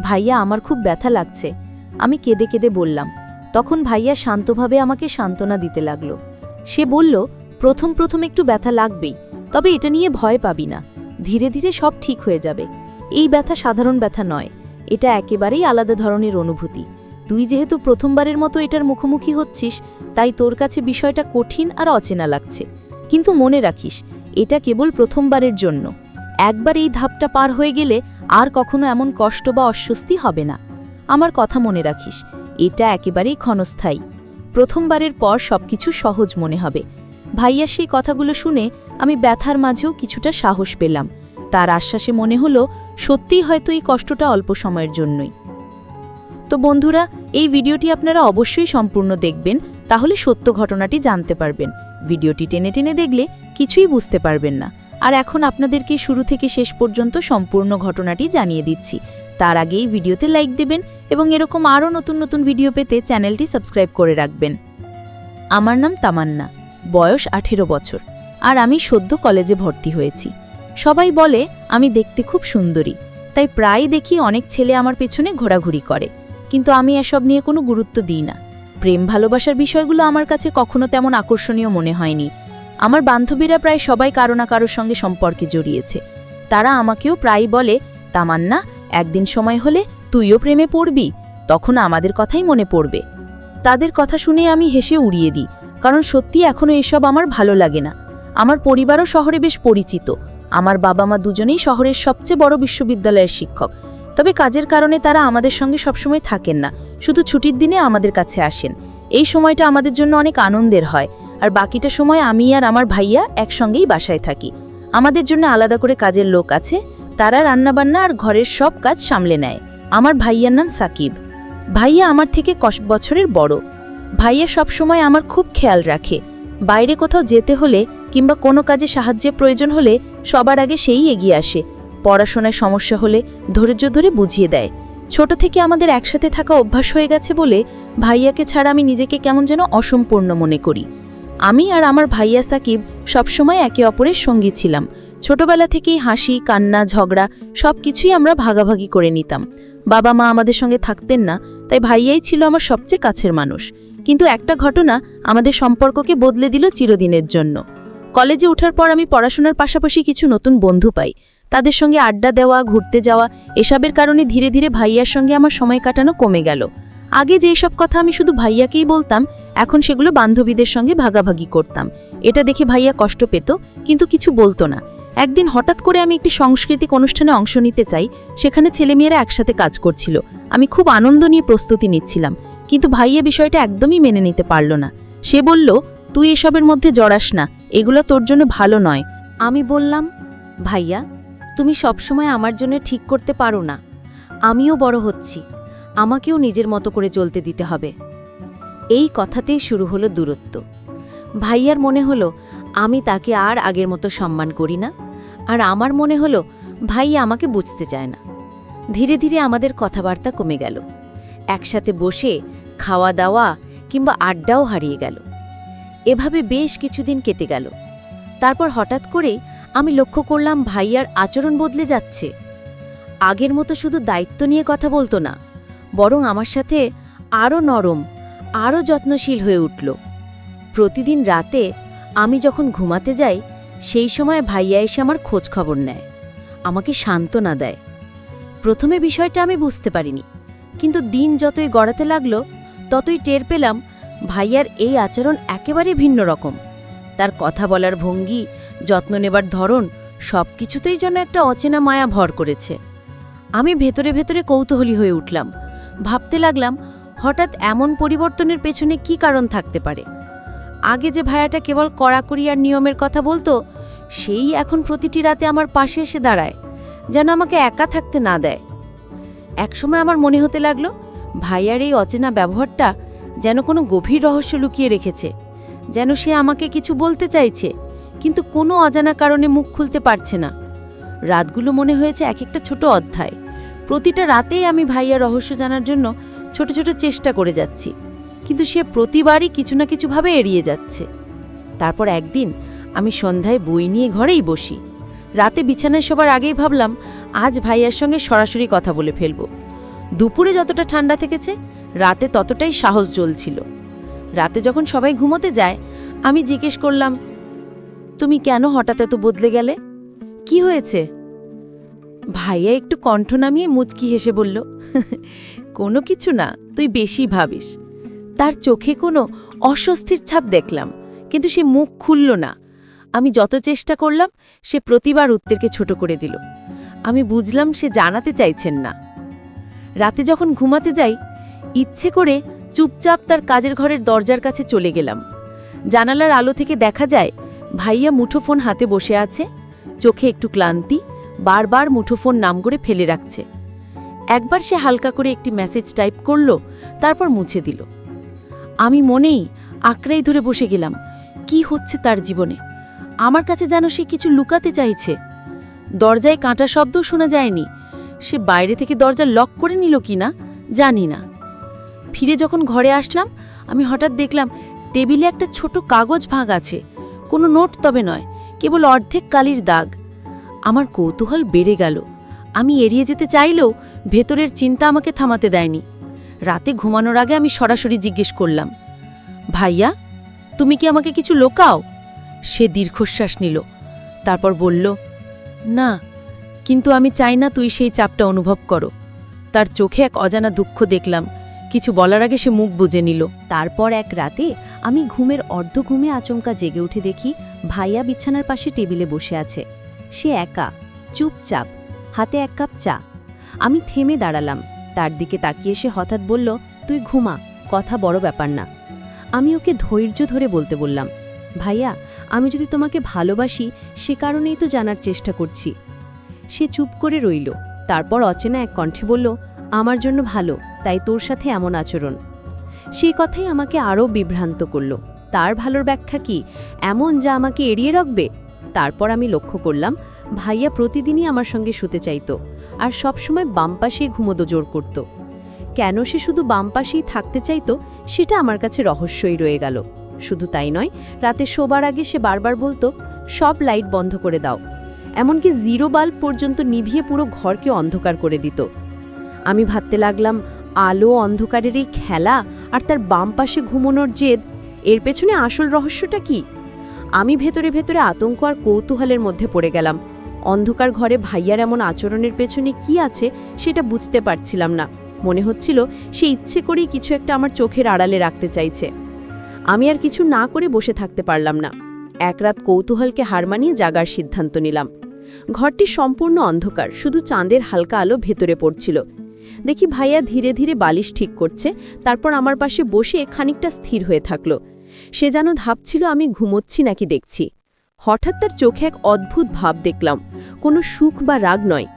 ভাইয়া আমার খুব ব্যথা লাগছে। আমি কেঁদে কেঁদে বললাম। তখন ভাইয়া শান্তভাবে আমাকে সান্ত্বনা দিতে লাগলো। সে বলল, প্রথম প্রথম একটু ব্যথা লাগবেই, তবে এটা নিয়ে ভয় পাবি না, ধীরে ধীরে সব ঠিক হয়ে যাবে। এই ব্যথা সাধারণ ব্যথা নয়, এটা একেবারেই আলাদা ধরনের অনুভূতি। তুই যেহেতু প্রথমবারের মতো এটার মুখোমুখি হচ্ছিস, তাই তোর কাছে বিষয়টা কঠিন আর অচেনা লাগছে। কিন্তু মনে রাখিস, এটা কেবল প্রথমবারের জন্য। একবার এই ধাপটা পার হয়ে গেলে আর কখনো এমন কষ্ট বা অস্বস্তি হবে না। আমার কথা মনে রাখিস, এটা একেবারেই ক্ষণস্থায়ী। প্রথমবারের পর সবকিছু সহজ মনে হবে। ভাইয়া সেই কথাগুলো শুনে আমি ব্যথার মাঝেও কিছুটা সাহস পেলাম। তার আশ্বাসে মনে হলো সত্যিই হয়তো এই কষ্টটা অল্প সময়ের জন্যই। তো বন্ধুরা, এই ভিডিওটি আপনারা অবশ্যই সম্পূর্ণ দেখবেন, তাহলে সত্য ঘটনাটি জানতে পারবেন। ভিডিওটি টেনে টেনে দেখলে কিছুই বুঝতে পারবেন না। আর এখন আপনাদেরকে শুরু থেকে শেষ পর্যন্ত সম্পূর্ণ ঘটনাটি জানিয়ে দিচ্ছি। তার আগেই ভিডিওতে লাইক দেবেন এবং এরকম আরও নতুন নতুন ভিডিও পেতে চ্যানেলটি সাবস্ক্রাইব করে রাখবেন। আমার নাম তামান্না, বয়স 18 বছর, আর আমি সদ্য কলেজে ভর্তি হয়েছি। সবাই বলে আমি দেখতে খুব সুন্দরী, তাই প্রায় দেখি অনেক ছেলে আমার পেছনে ঘোরাঘুরি করে। কিন্তু আমি এসব নিয়ে কোনো গুরুত্ব দিই না। প্রেম ভালোবাসার বিষয়গুলো আমার কাছে কখনো তেমন আকর্ষণীয় মনে হয়নি। আমার বান্ধবীরা প্রায় সবাই কারো না কারোর সঙ্গে সম্পর্কে জড়িয়েছে। তারা আমাকেও প্রায় বলে, তামান্না, একদিন সময় হলে তুইও প্রেমে পড়বি, তখন আমাদের কথাই মনে পড়বে। তাদের কথা শুনে আমি হেসে উড়িয়ে দিই, কারণ সত্যি এখনও এসব আমার ভালো লাগে না। আমার পরিবারও শহরে বেশ পরিচিত। আমার বাবা মা দুজনেই শহরের সবচেয়ে বড় বিশ্ববিদ্যালয়ের শিক্ষক। তবে কাজের কারণে তারা আমাদের সঙ্গে সবসময় থাকেন না, শুধু ছুটির দিনে আমাদের কাছে আসেন। এই সময়টা আমাদের জন্য অনেক আনন্দের হয়, আর বাকিটা সময় আমি আর আমার ভাইয়া একসঙ্গেই বাসায় থাকি। আমাদের জন্য আলাদা করে কাজের লোক আছে, তারা রান্নাবান্না আর ঘরের সব কাজ সামলে নেয়। আমার ভাইয়ার নাম সাকিব। ভাইয়া আমার থেকে 10 বছরের বড়। ভাইয়া সব সময় আমার খুব খেয়াল রাখে। বাইরে কোথাও যেতে হলে কিংবা কোনো কাজে সাহায্যের প্রয়োজন হলে সবার আগে সেই এগিয়ে আসে। পড়াশোনায় সমস্যা হলে ধৈর্য ধরে বুঝিয়ে দেয়। ছোট থেকে আমাদের একসাথে থাকা অভ্যাস হয়ে গেছে বলে ভাইয়াকে ছাড়া আমি নিজেকে কেমন যেন অসম্পূর্ণ মনে করি। আমি আর আমার ভাইয়া সাকিব সবসময় একে অপরের সঙ্গী ছিলাম। ছোটবেলা থেকেই হাসি, কান্না, ঝগড়া সব কিছুই আমরা ভাগাভাগি করে নিতাম। বাবা মা আমাদের সঙ্গে থাকতেন না, তাই ভাইয়াই ছিল আমার সবচেয়ে কাছের মানুষ। কিন্তু একটা ঘটনা আমাদের সম্পর্ককে বদলে দিল চিরদিনের জন্য। কলেজে ওঠার পর আমি পড়াশোনার পাশাপাশি কিছু নতুন বন্ধু পাই। তাদের সঙ্গে আড্ডা দেওয়া, ঘুরতে যাওয়া, এসবের কারণে ধীরে ধীরে ভাইয়ার সঙ্গে আমার সময় কাটানো কমে গেল। আগে যেসব কথা আমি শুধু ভাইয়াকেই বলতাম, এখন সেগুলো বান্ধবীদের সঙ্গে ভাগাভাগি করতাম। এটা দেখে ভাইয়া কষ্ট পেত, কিন্তু কিছু বলতো না। একদিন হঠাৎ করে আমি একটি সাংস্কৃতিক অনুষ্ঠানে অংশ নিতে চাই। সেখানে ছেলেমেয়েরা একসাথে কাজ করছিল। আমি খুব আনন্দ নিয়ে প্রস্তুতি নিচ্ছিলাম, কিন্তু ভাইয়া বিষয়টা একদমই মেনে নিতে পারল না। সে বলল, তুই এসবের মধ্যে জড়াস না, এগুলো তোর জন্য ভালো নয়। আমি বললাম, ভাইয়া, তুমি সবসময় আমার জন্য ঠিক করতে পারো না। আমিও বড় হচ্ছি, আমাকেও নিজের মতো করে চলতে দিতে হবে। এই কথাতেই শুরু হলো দূরত্ব। ভাইয়ার মনে হলো আমি তাকে আর আগের মতো সম্মান করি না, আর আমার মনে হলো ভাইয়া আমাকে বুঝতে চায় না। ধীরে ধীরে আমাদের কথাবার্তা কমে গেল। একসাথে বসে খাওয়া দাওয়া কিংবা আড্ডাও হারিয়ে গেল। এভাবে বেশ কিছুদিন কেটে গেল। তারপর হঠাৎ করেই আমি লক্ষ্য করলাম ভাইয়ার আচরণ বদলে যাচ্ছে। আগের মতো শুধু দায়িত্ব নিয়ে কথা বলতো না, বরং আমার সাথে আরও নরম, আরও যত্নশীল হয়ে উঠল। প্রতিদিন রাতে আমি যখন ঘুমাতে যাই, সেই সময় ভাইয়া এসে আমার খোঁজ খবর নেয়, আমাকে সান্ত্বনা দেয়। প্রথমে বিষয়টা আমি বুঝতে পারিনি, কিন্তু দিন যতই গড়াতে লাগলো ততই টের পেলাম ভাইয়ার এই আচরণ একেবারে ভিন্ন রকম। তার কথা বলার ভঙ্গি, যত্ন নেবার ধরন, সব কিছুতেই যেন একটা অচেনা মায়া ভর করেছে। আমি ভেতরে ভেতরে কৌতূহলী হয়ে উঠলাম। ভাবতে লাগলাম, হঠাৎ এমন পরিবর্তনের পেছনে কি কারণ থাকতে পারে। আগে যে ভাইয়াটা কেবল কড়াকড়ি আর নিয়মের কথা বলতো, সেই এখন প্রতিটি রাতে আমার পাশে এসে দাঁড়ায়, যেন আমাকে একা থাকতে না দেয়। একসময় আমার মনে হতে লাগলো, ভাইয়ার এই অচেনা ব্যবহারটা যেন কোনো গভীর রহস্য লুকিয়ে রেখেছে, যেন সে আমাকে কিছু বলতে চাইছে, কিন্তু কোনো অজানা কারণে মুখ খুলতে পারছে না। রাতগুলো মনে হয়েছে এক একটা ছোট অধ্যায়। প্রতিটা রাতেই আমি ভাইয়ার রহস্য জানার জন্য ছোট ছোট চেষ্টা করে যাচ্ছি, কিন্তু সে প্রতিবারই কিছু না কিছুভাবে এড়িয়ে যাচ্ছে। তারপর একদিন আমি সন্ধ্যায় বই নিয়ে ঘরেই বসি। রাতে বিছানায় শোবার আগেই ভাবলাম, আজ ভাইয়ার সঙ্গে সরাসরি কথা বলে ফেলব। দুপুরে যতটা ঠান্ডা থেকেছে রাতে ততটাই সাহস জ্বলছিল। রাতে যখন সবাই ঘুমোতে যায় আমি জিজ্ঞেস করলাম, তুমি কেন হঠাৎ এত বদলে গেলে? কি হয়েছে? ভাইয়া একটু কণ্ঠ নামিয়ে মুচকি হেসে বলল, কোনো কিছু না, তুই বেশি ভাবিস। তার চোখে কোনো অস্বস্তির ছাপ দেখলাম, কিন্তু সে মুখ খুলল না। আমি যত চেষ্টা করলাম সে প্রতিবার উত্তরকে ছোট করে দিল। আমি বুঝলাম সে জানাতে চাইছেন না। রাতে যখন ঘুমাতে যাই ইচ্ছে করে চুপচাপ তার কাজের ঘরের দরজার কাছে চলে গেলাম। জানালার আলো থেকে দেখা যায় ভাইয়া মুঠোফোন হাতে বসে আছে, চোখে একটু ক্লান্তি, বারবার মুঠোফোন নাম করে ফেলে রাখছে। একবার সে হালকা করে একটি মেসেজ টাইপ করল, তারপর মুছে দিল। আমি মনেই আঁকড়াই ধরে বসে গেলাম। কি হচ্ছে তার জীবনে? আমার কাছে যেন সে কিছু লুকাতে চাইছে। দরজায় কাঁটা শব্দও শোনা যায়নি। সে বাইরে থেকে দরজা লক করে নিল কিনা জানি না। ফিরে যখন ঘরে আসলাম আমি হঠাৎ দেখলাম টেবিলে একটা ছোট কাগজ ভাগ আছে। কোনো নোট তবে নয়, কেবল অর্ধেক কালির দাগ। আমার কৌতূহল বেড়ে গেল। আমি এড়িয়ে যেতে চাইলেও ভেতরের চিন্তা আমাকে থামাতে দেয়নি। রাতে ঘুমানোর আগে আমি সরাসরি জিজ্ঞেস করলাম, ভাইয়া তুমি কি আমাকে কিছু লোকাও? সে দীর্ঘশ্বাস নিল, তারপর বলল, না, কিন্তু আমি চাই না তুই সেই চাপটা অনুভব করো। তার চোখে এক অজানা দুঃখ দেখলাম। কিছু বলার আগে সে মুখ বুজে নিল। তারপর এক রাতে আমি ঘুমের অর্ধ ঘুমে আচমকা জেগে উঠে দেখি ভাইয়া বিছানার পাশে টেবিলে বসে আছে। সে একা, চুপচাপ, হাতে এক কাপ চা। আমি থেমে দাঁড়ালাম। তার দিকে তাকিয়ে সে হঠাৎ বলল, তুই ঘুমা, কথা বড় ব্যাপার না। আমি ওকে ধৈর্য ধরে বলতে বললাম, ভাইয়া আমি যদি তোমাকে ভালোবাসি সে কারণেই তো জানার চেষ্টা করছি। সে চুপ করে রইল। তারপর অচেনা এক কণ্ঠে বলল, আমার জন্য ভালো, তাই তোর সাথে এমন আচরণ। সেই কথাই আমাকে আরও বিভ্রান্ত করল। তার ভালোর ব্যাখ্যা কি এমন যা আমাকে এড়িয়ে রাখবে? তারপর আমি লক্ষ্য করলাম ভাইয়া প্রতিদিনই আমার সঙ্গে শুতে চাইত, আর সবসময় বাম পাশেই ঘুমোতে জোর করত। কেন সে শুধু বাম পাশেই থাকতে চাইত সেটা আমার কাছে রহস্যই রয়ে গেল। শুধু তাই নয়, রাতে শোবার আগে সে বারবার বলতো, সব লাইট বন্ধ করে দাও। এমনকি জিরো বাল্ব পর্যন্ত নিভিয়ে পুরো ঘরকে অন্ধকার করে দিত। আমি ভাবতে লাগলাম, আলো অন্ধকারের এই খেলা আর তার বাম পাশে ঘুমানোর জেদ, এর পেছনে আসল রহস্যটা কি? আমি ভেতরে ভেতরে আতঙ্ক আর কৌতূহলের মধ্যে পড়ে গেলাম। অন্ধকার ঘরে ভাইয়ার এমন আচরণের পেছনে কি আছে সেটা বুঝতে পারছিলাম না। মনে হচ্ছিল সে ইচ্ছে করেই কিছু একটা আমার চোখের আড়ালে রাখতে চাইছে। আমি আর কিছু না করে বসে থাকতে পারলাম না। এক রাত কৌতূহলকে হার মানিয়ে জাগার সিদ্ধান্ত নিলাম। ঘরটি সম্পূর্ণ অন্ধকার, শুধু চাঁদের হালকা আলো ভেতরে পড়ছিল। দেখি ভাইয়া ধীরে ধীরে বালিশ ঠিক করছে, তারপর আমার পাশে বসে খানিকটা স্থির হয়ে থাকল। সে যেন ভাবছিল আমি ঘুমোচ্ছি নাকি দেখছি। হঠাৎ তার চোখে এক অদ্ভুত ভাব দেখলাম, কোনো সুখ বা রাগ নয়।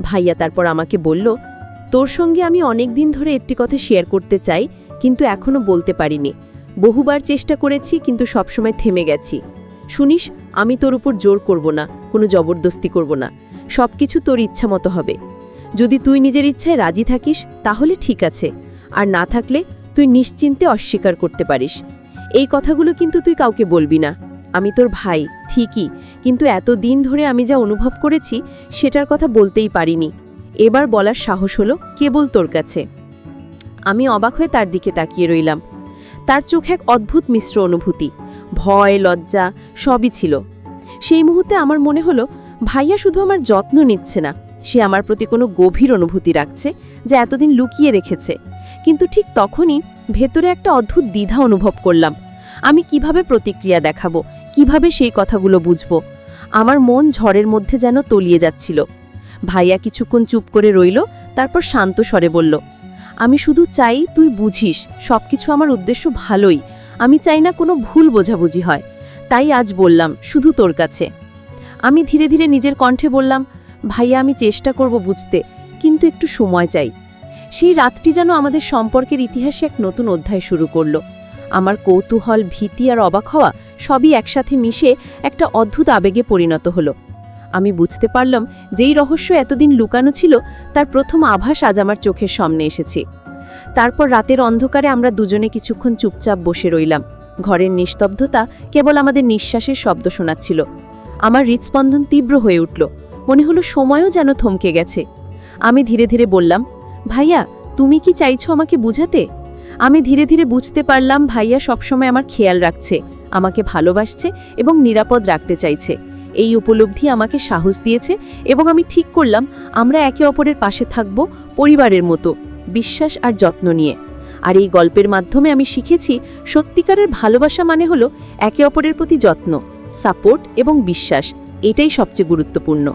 ভাইয়া তারপর আমাকে বলল, তোর সঙ্গে আমি অনেক দিন ধরে একটি কথা শেয়ার করতে চাই, কিন্তু এখনো বলতে পারিনি। বহুবার চেষ্টা করেছি, কিন্তু সবসময় থেমে গেছি। শুনিস, আমি তোর উপর জোর করব না, কোনো জবরদস্তি করব না। সবকিছু তোর ইচ্ছা মতো হবে। যদি তুই নিজের ইচ্ছায় রাজি থাকিস তাহলে ঠিক আছে, আর না থাকলে তুই নিশ্চিন্তে অস্বীকার করতে পারিস। এই কথাগুলো কিন্তু তুই কাউকে বলবি না। আমি তোর ভাই ঠিকই, কিন্তু এত দিন ধরে আমি যা অনুভব করেছি সেটার কথা বলতেই পারিনি। এবার বলার সাহস হলো কেবল তোর কাছে। আমি অবাক হয়ে তার দিকে তাকিয়ে রইলাম। তার চোখে এক অদ্ভুত মিশ্র অনুভূতি, ভয়, লজ্জা সবই ছিল। সেই মুহূর্তে আমার মনে হলো ভাইয়া শুধু আমার যত্ন নিচ্ছে না, সে আমার প্রতি কোনো গভীর অনুভূতি রাখছে যা এতদিন লুকিয়ে রেখেছে। কিন্তু ঠিক তখনই ভেতরে একটা অদ্ভুত দ্বিধা অনুভব করলাম। আমি কিভাবে প্রতিক্রিয়া দেখাবো, কিভাবে সেই কথাগুলো বুঝব? আমার মন ঝড়ের মধ্যে যেন তলিয়ে যাচ্ছিল। ভাইয়া কিছুক্ষণ চুপ করে রইল, তারপর শান্ত স্বরে বলল, আমি শুধু চাই তুই বুঝিস সবকিছু আমার উদ্দেশ্য ভালোই। আমি চাই না কোনো ভুল বোঝাবুঝি হয়। তাই আজ বললাম, শুধু তোর কাছে। আমি ধীরে ধীরে নিজের কণ্ঠে বললাম, ভাইয়া আমি চেষ্টা করব বুঝতে, কিন্তু একটু সময় চাই। সেই রাতটি যেন আমাদের সম্পর্কের ইতিহাসে এক নতুন অধ্যায় শুরু করল। আমার কৌতূহল, ভীতি আর অবাক হওয়া সবই একসাথে মিশে একটা অদ্ভুত আবেগে পরিণত হলো। আমি বুঝতে পারলাম যেই রহস্য এতদিন লুকানো ছিল তার প্রথম আভাস আজ আমার চোখের সামনে এসেছে। তারপর রাতের অন্ধকারে আমরা দুজনে কিছুক্ষণ চুপচাপ বসে রইলাম। ঘরের নিস্তব্ধতা কেবল আমাদের নিঃশ্বাসের শব্দ শোনাচ্ছিল। আমার হৃৎস্পন্দন তীব্র হয়ে উঠল, মনে হলো সময়ও যেন থমকে গেছে। আমি ধীরে ধীরে বললাম, ভাইয়া তুমি কি চাইছো আমাকে বুঝাতে? আমি ধীরে ধীরে বুঝতে পারলাম ভাইয়া সবসময় আমার খেয়াল রাখছে, আমাকে ভালোবাসছে এবং নিরাপদ রাখতে চাইছে। এই উপলব্ধি আমাকে সাহস দিয়েছে এবং আমি ঠিক করলাম আমরা একে অপরের পাশে থাকব, পরিবারের মতো, বিশ্বাস আর যত্ন নিয়ে। আর এই গল্পের মাধ্যমে আমি শিখেছি সত্যিকারের ভালোবাসা মানে হলো একে অপরের প্রতি যত্ন, সাপোর্ট এবং বিশ্বাস। এটাই সবচেয়ে গুরুত্বপূর্ণ।